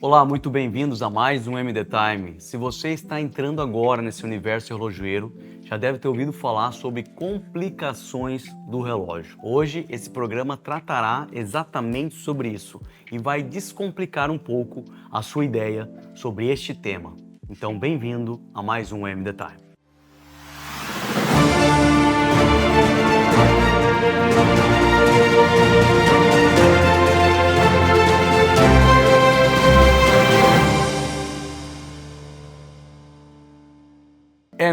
Olá, muito bem-vindos a mais um MD Time. Se você está entrando agora nesse universo relojoeiro, já deve ter ouvido falar sobre complicações do relógio. Hoje, esse programa tratará exatamente sobre isso e vai descomplicar um pouco a sua ideia sobre este tema. Então, bem-vindo a mais um MD Time.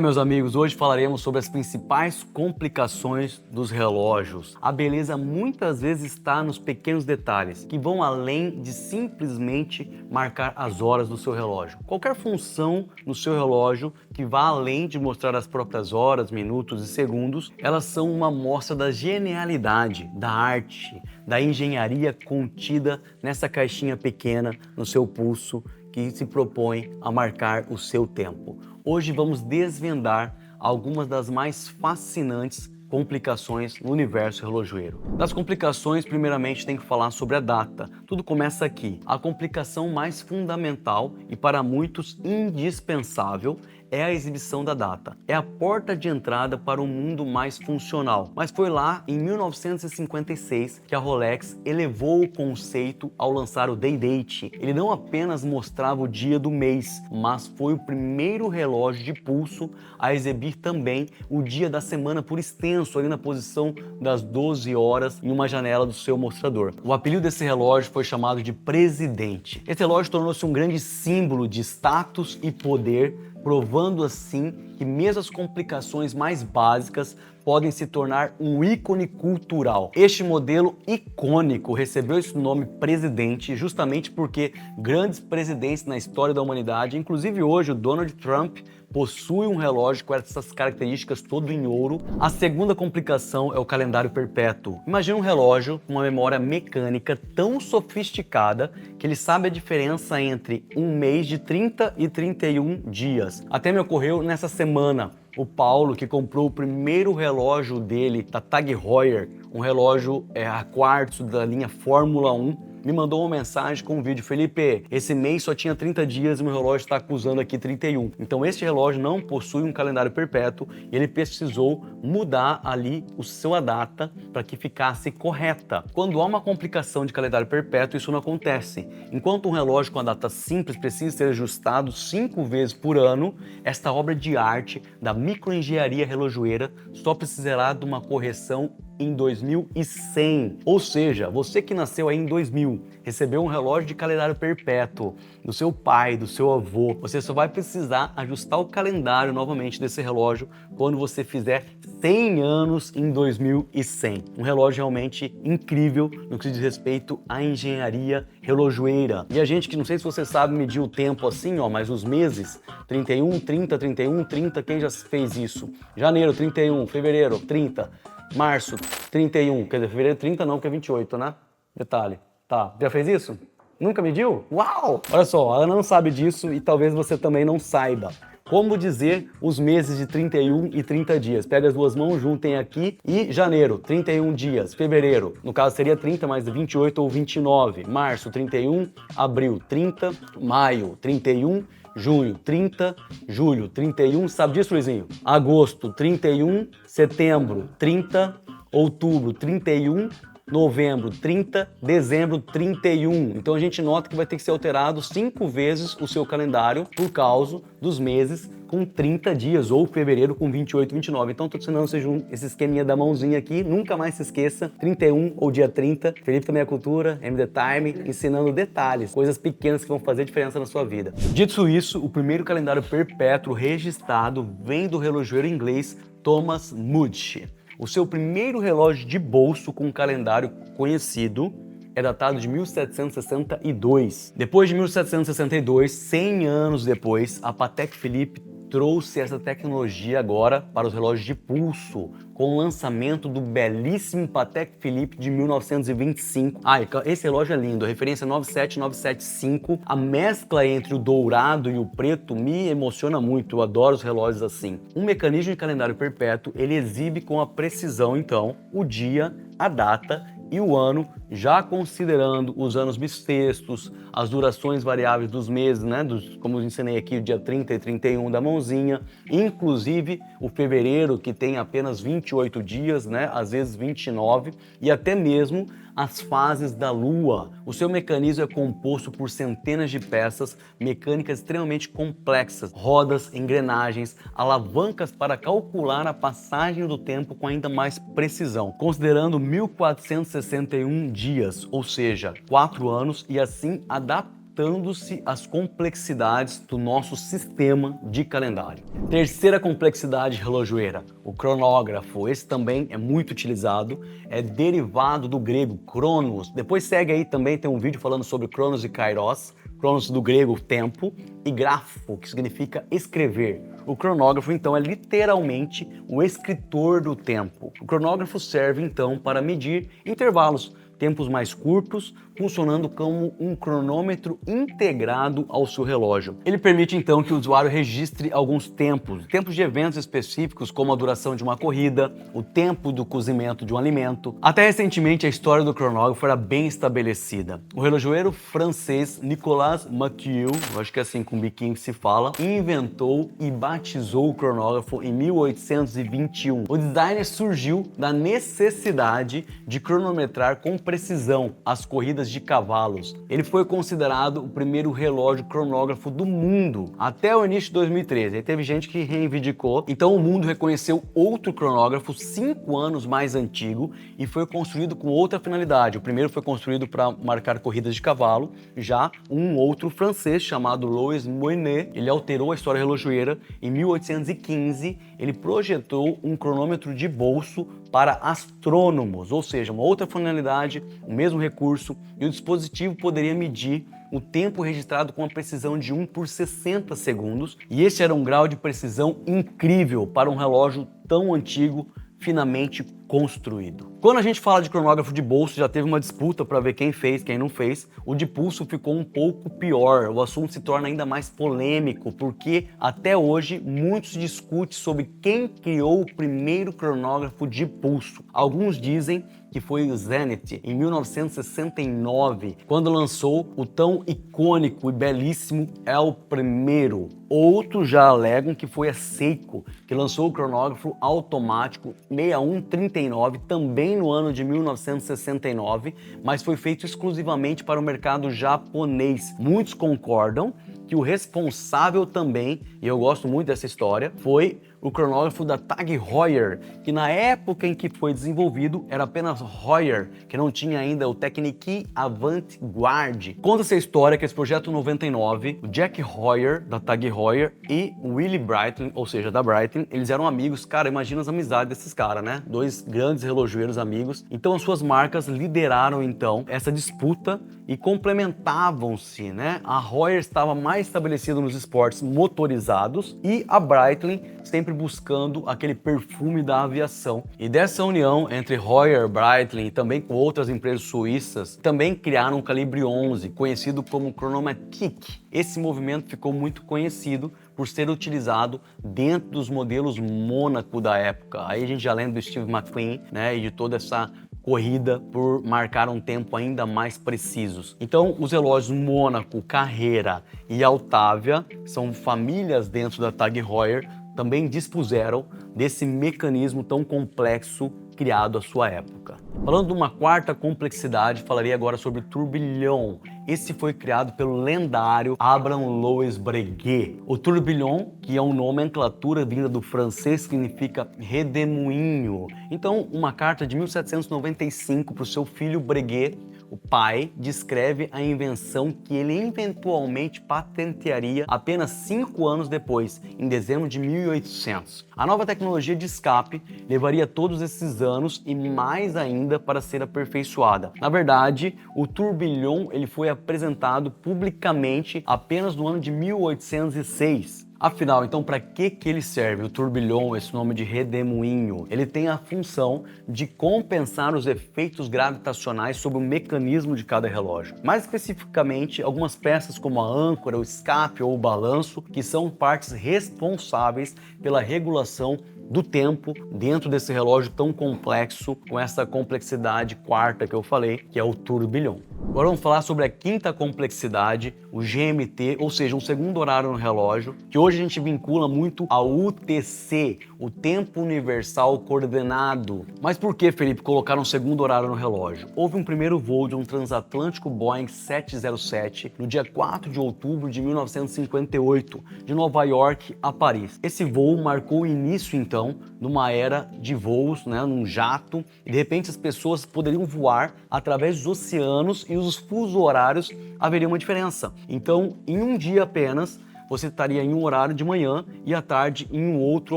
Meus amigos, hoje falaremos sobre as principais complicações dos relógios. A beleza muitas vezes está nos pequenos detalhes, que vão além de simplesmente marcar as horas do seu relógio. Qualquer função no seu relógio que vá além de mostrar as próprias horas, minutos e segundos, elas são uma amostra da genialidade, da arte, da engenharia contida nessa caixinha pequena no seu pulso que se propõe a marcar o seu tempo. Hoje vamos desvendar algumas das mais fascinantes complicações no universo relojoeiro. Das complicações, primeiramente tem que falar sobre a data. Tudo começa aqui. A complicação mais fundamental e para muitos indispensável é a exibição da data. É a porta de entrada para um mundo mais funcional. Mas foi lá em 1956 que a Rolex elevou o conceito ao lançar o Day-Date. Ele não apenas mostrava o dia do mês, mas foi o primeiro relógio de pulso a exibir também o dia da semana por extenso, ali na posição das 12 horas em uma janela do seu mostrador. O apelido desse relógio foi chamado de Presidente. Esse relógio tornou-se um grande símbolo de status e poder, provando assim que mesmo as complicações mais básicas podem se tornar um ícone cultural. Este modelo icônico recebeu esse nome Presidente justamente porque grandes presidentes na história da humanidade, inclusive hoje o Donald Trump, possui um relógio com essas características todo em ouro. A segunda complicação é o calendário perpétuo. Imagina um relógio com uma memória mecânica tão sofisticada que ele sabe a diferença entre um mês de 30 e 31 dias. Até me ocorreu nessa semana. O Paulo, que comprou o primeiro relógio dele, da Tag Heuer, um relógio a quartzo da linha Fórmula 1, me mandou uma mensagem com um vídeo. Felipe, esse mês só tinha 30 dias e meu relógio está acusando aqui 31. Então este relógio não possui um calendário perpétuo e ele precisou mudar ali a sua data para que ficasse correta. Quando há uma complicação de calendário perpétuo, isso não acontece. Enquanto um relógio com a data simples precisa ser ajustado 5 vezes por ano, esta obra de arte da microengenharia relojoeira só precisará de uma correção em 2100. Ou seja, você que nasceu aí em 2000, recebeu um relógio de calendário perpétuo do seu pai, do seu avô, você só vai precisar ajustar o calendário novamente desse relógio quando você fizer 100 anos em 2100. Um relógio realmente incrível no que diz respeito à engenharia relojoeira. E a gente que não sei se você sabe medir o tempo assim, mas os meses, 31, 30, 31, 30, quem já fez isso? Janeiro, 31, fevereiro, 30, março, 31, quer dizer, fevereiro 30 não, porque é 28, né? Detalhe. Tá, já fez isso? Nunca mediu? Uau! Olha só, a Ana não sabe disso e talvez você também não saiba. Como dizer os meses de 31 e 30 dias? Pega as duas mãos, juntem aqui e janeiro, 31 dias. Fevereiro, no caso seria 30, mas 28 ou 29. Março, 31. Abril, 30. Maio, 31. Junho, 30, julho, 31, sabe disso, Luizinho? Agosto, 31, setembro, 30, outubro, 31, novembro, 30, dezembro, 31. Então a gente nota que vai ter que ser alterado 5 vezes o seu calendário por causa dos meses com 30 dias, ou fevereiro com 28, 29. Então tô te ensinando esse esqueminha da mãozinha aqui, nunca mais se esqueça, 31 ou dia 30. Felipe também é cultura, MD Time, ensinando detalhes, coisas pequenas que vão fazer diferença na sua vida. Dito isso, o primeiro calendário perpétuo registrado vem do relojoeiro inglês Thomas Mudge. O seu primeiro relógio de bolso com um calendário conhecido é datado de 1762. Depois de 1762, 100 anos depois, a Patek Philippe trouxe essa tecnologia agora para os relógios de pulso, com o lançamento do belíssimo Patek Philippe de 1925. Esse relógio é lindo, a referência 97975. A mescla entre o dourado e o preto me emociona muito, eu adoro os relógios assim. Um mecanismo de calendário perpétuo, ele exibe com a precisão, então, o dia, a data e o ano, já considerando os anos bissextos, as durações variáveis dos meses, né, como eu ensinei aqui, o dia 30 e 31 da mãozinha, inclusive o fevereiro, que tem apenas 28 dias, né, às vezes 29, e até mesmo as fases da Lua. O seu mecanismo é composto por centenas de peças mecânicas extremamente complexas, rodas, engrenagens, alavancas para calcular a passagem do tempo com ainda mais precisão, considerando 1461 dias, ou seja, 4 anos, e assim adaptando-se às complexidades do nosso sistema de calendário. Terceira complexidade relojoeira, o cronógrafo. Esse também é muito utilizado, é derivado do grego cronos. Depois segue aí também, tem um vídeo falando sobre cronos e kairos. Cronos do grego tempo e grafo, que significa escrever. O cronógrafo, então, é literalmente o escritor do tempo. O cronógrafo serve, então, para medir intervalos, tempos mais curtos, funcionando como um cronômetro integrado ao seu relógio. Ele permite, então, que o usuário registre alguns tempos de eventos específicos, como a duração de uma corrida, o tempo do cozimento de um alimento. Até recentemente, a história do cronógrafo era bem estabelecida. O relojoeiro francês Nicolas Mathieu, eu acho que é assim com biquinho que se fala, inventou e batizou o cronógrafo em 1821. O designer surgiu da necessidade de cronometrar com precisão as corridas de cavalos. Ele foi considerado o primeiro relógio cronógrafo do mundo até o início de 2013. Aí teve gente que reivindicou. Então o mundo reconheceu outro cronógrafo 5 anos mais antigo e foi construído com outra finalidade. O primeiro foi construído para marcar corridas de cavalo. Já um outro francês chamado Louis Moinet, ele alterou a história relojoeira. Em 1815, ele projetou um cronômetro de bolso para astrônomos, ou seja, uma outra finalidade, o mesmo recurso, e o dispositivo poderia medir o tempo registrado com a precisão de 1 por 60 segundos, e esse era um grau de precisão incrível para um relógio tão antigo, finamente construído. Quando a gente fala de cronógrafo de bolso, já teve uma disputa para ver quem fez, quem não fez. O de pulso ficou um pouco pior, o assunto se torna ainda mais polêmico, porque até hoje muito se discute sobre quem criou o primeiro cronógrafo de pulso. Alguns dizem que foi o Zenith, em 1969, quando lançou o tão icônico e belíssimo É o Primeiro. Outros já alegam que foi a Seiko, que lançou o cronógrafo automático 6139, também no ano de 1969, mas foi feito exclusivamente para o mercado japonês. Muitos concordam que o responsável também, e eu gosto muito dessa história, foi o cronógrafo da Tag Heuer, que na época em que foi desenvolvido era apenas Heuer, que não tinha ainda o Technique Avant-Garde. Conta-se a história que esse projeto 99, o Jack Heuer, da Tag Heuer, e o Willy Breitling, ou seja, da Breitling, eles eram amigos. Cara, imagina as amizades desses caras, né? Dois grandes relojoeiros amigos. Então as suas marcas lideraram então essa disputa e complementavam-se, né? A Heuer estava mais estabelecida nos esportes motorizados e a Breitling sempre buscando aquele perfume da aviação. E dessa união entre Heuer, Breitling e também com outras empresas suíças, também criaram o calibre 11, conhecido como Chronomatic. Esse movimento ficou muito conhecido por ser utilizado dentro dos modelos Mônaco da época. Aí a gente já lembra do Steve McQueen, né, e de toda essa corrida por marcar um tempo ainda mais precisos. Então, os relógios Mônaco, Carrera e Altavia são famílias dentro da Tag Heuer, também dispuseram desse mecanismo tão complexo criado à sua época. Falando de uma quarta complexidade, falaria agora sobre o turbilhão. Esse foi criado pelo lendário Abraham Louis Breguet. O turbilhão, que é uma nomenclatura vinda do francês, significa redemoinho. Então, uma carta de 1795 para o seu filho Breguet, o pai, descreve a invenção que ele eventualmente patentearia apenas 5 anos depois, em dezembro de 1800. A nova tecnologia de escape levaria todos esses anos e mais ainda para ser aperfeiçoada. Na verdade, o turbilhão ele foi apresentado publicamente apenas no ano de 1806. Afinal, então, para que ele serve? O turbilhão, esse nome de redemoinho, ele tem a função de compensar os efeitos gravitacionais sobre o mecanismo de cada relógio. Mais especificamente, algumas peças como a âncora, o escape ou o balanço, que são partes responsáveis pela regulação do tempo dentro desse relógio tão complexo, com essa complexidade quarta que eu falei, que é o turbilhão. Agora vamos falar sobre a quinta complexidade, o GMT, ou seja, um segundo horário no relógio, que hoje a gente vincula muito ao UTC, o Tempo Universal Coordenado. Mas por que, Felipe, colocar um segundo horário no relógio? Houve um primeiro voo de um transatlântico Boeing 707 no dia 4 de outubro de 1958, de Nova York a Paris. Esse voo marcou o início, então, numa era de voos, num jato, e de repente as pessoas poderiam voar através dos oceanos e os fusos horários haveria uma diferença. Então, em um dia apenas, você estaria em um horário de manhã e à tarde em um outro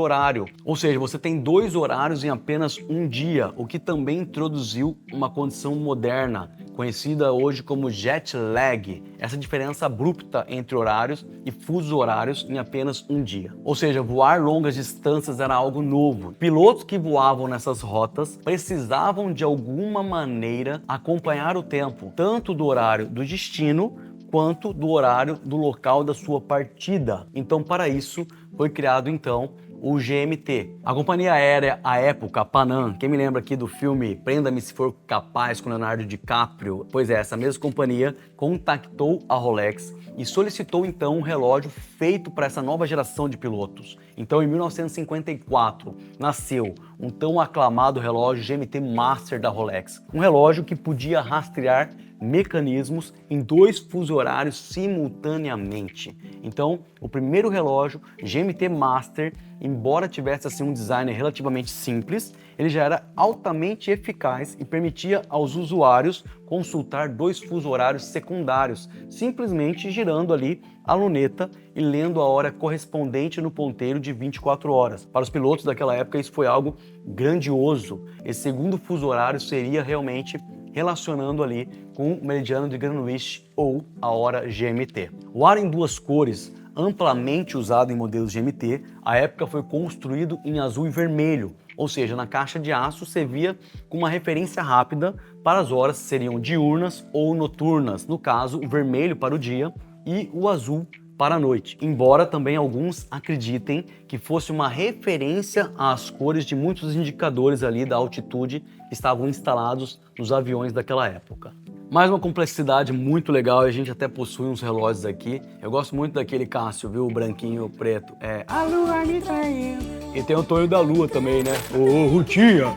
horário. Ou seja, você tem 2 horários em apenas um dia, o que também introduziu uma condição moderna, conhecida hoje como jet lag, essa diferença abrupta entre horários e fusos horários em apenas um dia. Ou seja, voar longas distâncias era algo novo. Pilotos que voavam nessas rotas precisavam de alguma maneira acompanhar o tempo, tanto do horário do destino quanto do horário do local da sua partida. Então, para isso, foi criado então o GMT. A companhia aérea, à época, a Panam, quem me lembra aqui do filme Prenda-me se for capaz com Leonardo DiCaprio? Pois é, essa mesma companhia contactou a Rolex e solicitou então um relógio feito para essa nova geração de pilotos. Então, em 1954, nasceu um tão aclamado relógio GMT Master da Rolex, um relógio que podia rastrear mecanismos em 2 fusos horários simultaneamente. Então, o primeiro relógio GMT Master, embora tivesse assim um design relativamente simples, ele já era altamente eficaz e permitia aos usuários consultar 2 fusos horários secundários, simplesmente girando ali a luneta e lendo a hora correspondente no ponteiro de 24 horas. Para os pilotos daquela época, isso foi algo grandioso. Esse segundo fuso horário seria realmente relacionando ali com o meridiano de Greenwich ou a hora GMT. O aro em 2 cores, amplamente usado em modelos GMT, à época foi construído em azul e vermelho, ou seja, na caixa de aço servia com uma referência rápida para as horas que seriam diurnas ou noturnas, no caso, o vermelho para o dia e o azul para a noite, embora também alguns acreditem que fosse uma referência às cores de muitos indicadores ali da altitude que estavam instalados nos aviões daquela época. Mais uma complexidade muito legal, a gente até possui uns relógios aqui. Eu gosto muito daquele Cássio, viu? O branquinho, o preto. É a lua me traiu. E tem o Tonho da Lua também, né? Ô, Rutinha!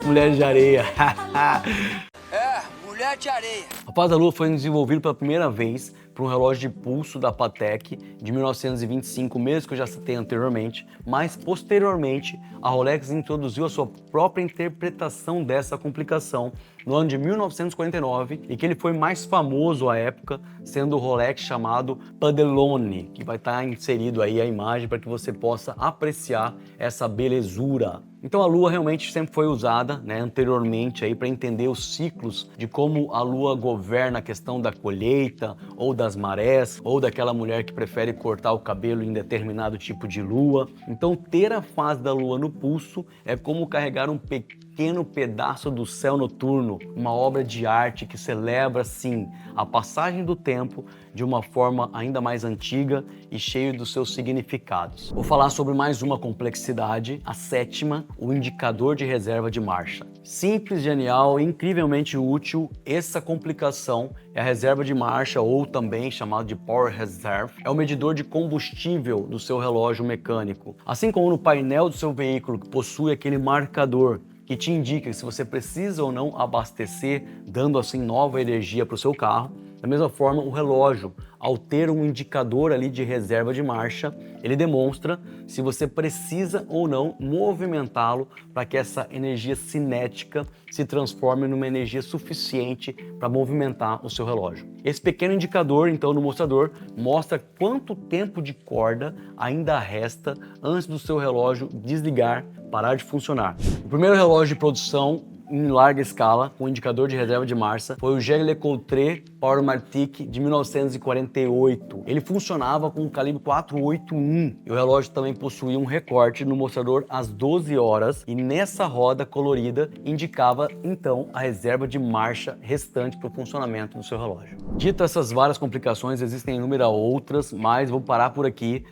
Mulher de areia. Mulher de areia. A Paz da Lua foi desenvolvido pela primeira vez para um relógio de pulso da Patek de 1925, mesmo que eu já citei anteriormente, mas posteriormente a Rolex introduziu a sua própria interpretação dessa complicação no ano de 1949 e que ele foi mais famoso à época, sendo o Rolex chamado Padelone, que vai estar inserido aí a imagem para que você possa apreciar essa belezura. Então a Lua realmente sempre foi usada, anteriormente aí para entender os ciclos de como a Lua governa a questão da colheita ou das marés ou daquela mulher que prefere cortar o cabelo em determinado tipo de lua. Então ter a fase da Lua no pulso é como carregar um pequeno pedaço do céu noturno, uma obra de arte que celebra sim a passagem do tempo de uma forma ainda mais antiga e cheio dos seus significados. Vou falar sobre mais uma complexidade, a sétima, o indicador de reserva de marcha. Simples, genial, incrivelmente útil, essa complicação é a reserva de marcha, ou também chamado de Power Reserve, é o medidor de combustível do seu relógio mecânico. Assim como no painel do seu veículo que possui aquele marcador que te indica se você precisa ou não abastecer, dando assim nova energia para o seu carro. Da mesma forma, o relógio, ao ter um indicador ali de reserva de marcha, ele demonstra se você precisa ou não movimentá-lo para que essa energia cinética se transforme numa energia suficiente para movimentar o seu relógio. Esse pequeno indicador, então, no mostrador, mostra quanto tempo de corda ainda resta antes do seu relógio desligar, parar de funcionar. O primeiro relógio de produção em larga escala, com indicador de reserva de marcha, foi o Jaeger-LeCoultre Powermatic de 1948. Ele funcionava com um calibre 481 e o relógio também possuía um recorte no mostrador às 12 horas e nessa roda colorida indicava então a reserva de marcha restante para o funcionamento do seu relógio. Dito essas várias complicações, existem inúmeras outras, mas vou parar por aqui.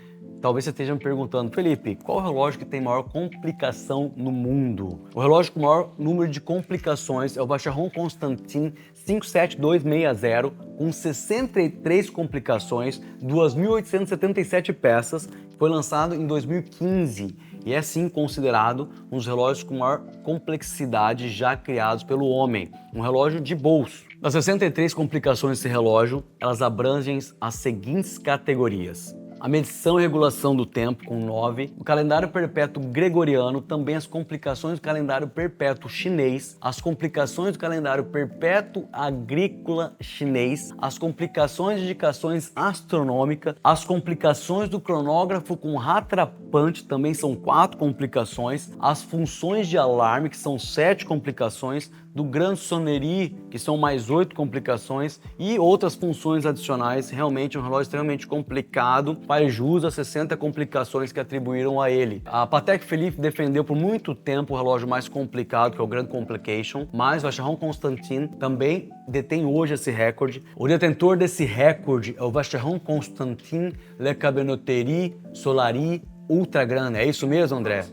talvez você esteja me perguntando, Felipe, qual relógio que tem maior complicação no mundo? O relógio com maior número de complicações é o Vacheron Constantin 57260, com 63 complicações, 2.877 peças, foi lançado em 2015 e é sim considerado um dos relógios com maior complexidade já criados pelo homem, um relógio de bolso. Das 63 complicações desse relógio, elas abrangem as seguintes categorias: a medição e regulação do tempo, com 9, o calendário perpétuo gregoriano, também as complicações do calendário perpétuo chinês, as complicações do calendário perpétuo agrícola chinês, as complicações de indicações astronômicas, as complicações do cronógrafo com Rattrapante, também são 4 complicações, as funções de alarme, que são 7 complicações, do Grand Sonnerie, que são mais 8 complicações, e outras funções adicionais. Realmente um relógio extremamente complicado, faz jus às 60 complicações que atribuíram a ele. A Patek Philippe defendeu por muito tempo o relógio mais complicado, que é o Grand Complication, mas o Vacheron Constantin também detém hoje esse recorde. O detentor desse recorde é o Vacheron Constantin Le Cabinoterie Solari Ultra Grand. É isso mesmo, André?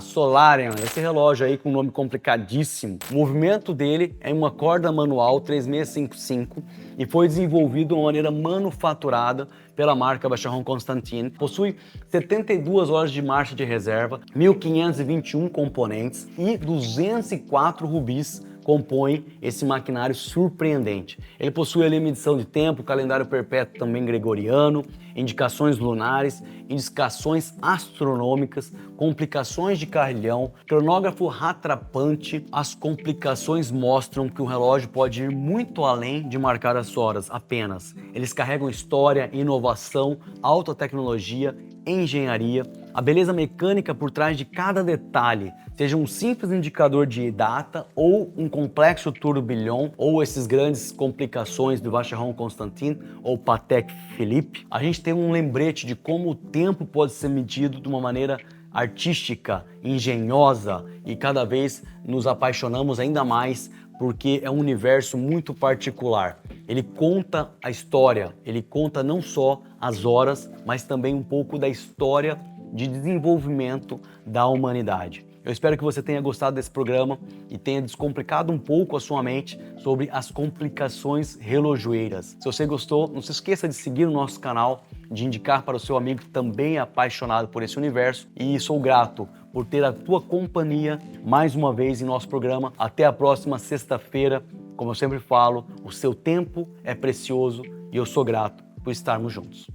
Solarian, esse relógio aí com um nome complicadíssimo. O movimento dele é uma corda manual 3655 e foi desenvolvido de uma maneira manufaturada pela marca Vacheron Constantin. Possui 72 horas de marcha de reserva, 1.521 componentes e 204 rubis compõem esse maquinário surpreendente. Ele possui ali medição de tempo, calendário perpétuo também gregoriano, indicações lunares, indicações astronômicas, complicações de carrilhão, cronógrafo Rattrapante. As complicações mostram que o relógio pode ir muito além de marcar as horas apenas. Eles carregam história, inovação, alta tecnologia, engenharia, a beleza mecânica por trás de cada detalhe, seja um simples indicador de data ou um complexo turbilhão ou esses grandes complicações do Vacheron Constantin ou Patek Philippe. A gente tem um lembrete de como o tempo pode ser medido de uma maneira artística, engenhosa, e cada vez nos apaixonamos ainda mais porque é um universo muito particular. Ele conta a história, ele conta não só as horas, mas também um pouco da história de desenvolvimento da humanidade. Eu espero que você tenha gostado desse programa e tenha descomplicado um pouco a sua mente sobre as complicações relojoeiras. Se você gostou, não se esqueça de seguir o nosso canal, de indicar para o seu amigo que também é apaixonado por esse universo, e sou grato por ter a tua companhia mais uma vez em nosso programa. Até a próxima sexta-feira. Como eu sempre falo, o seu tempo é precioso e eu sou grato por estarmos juntos.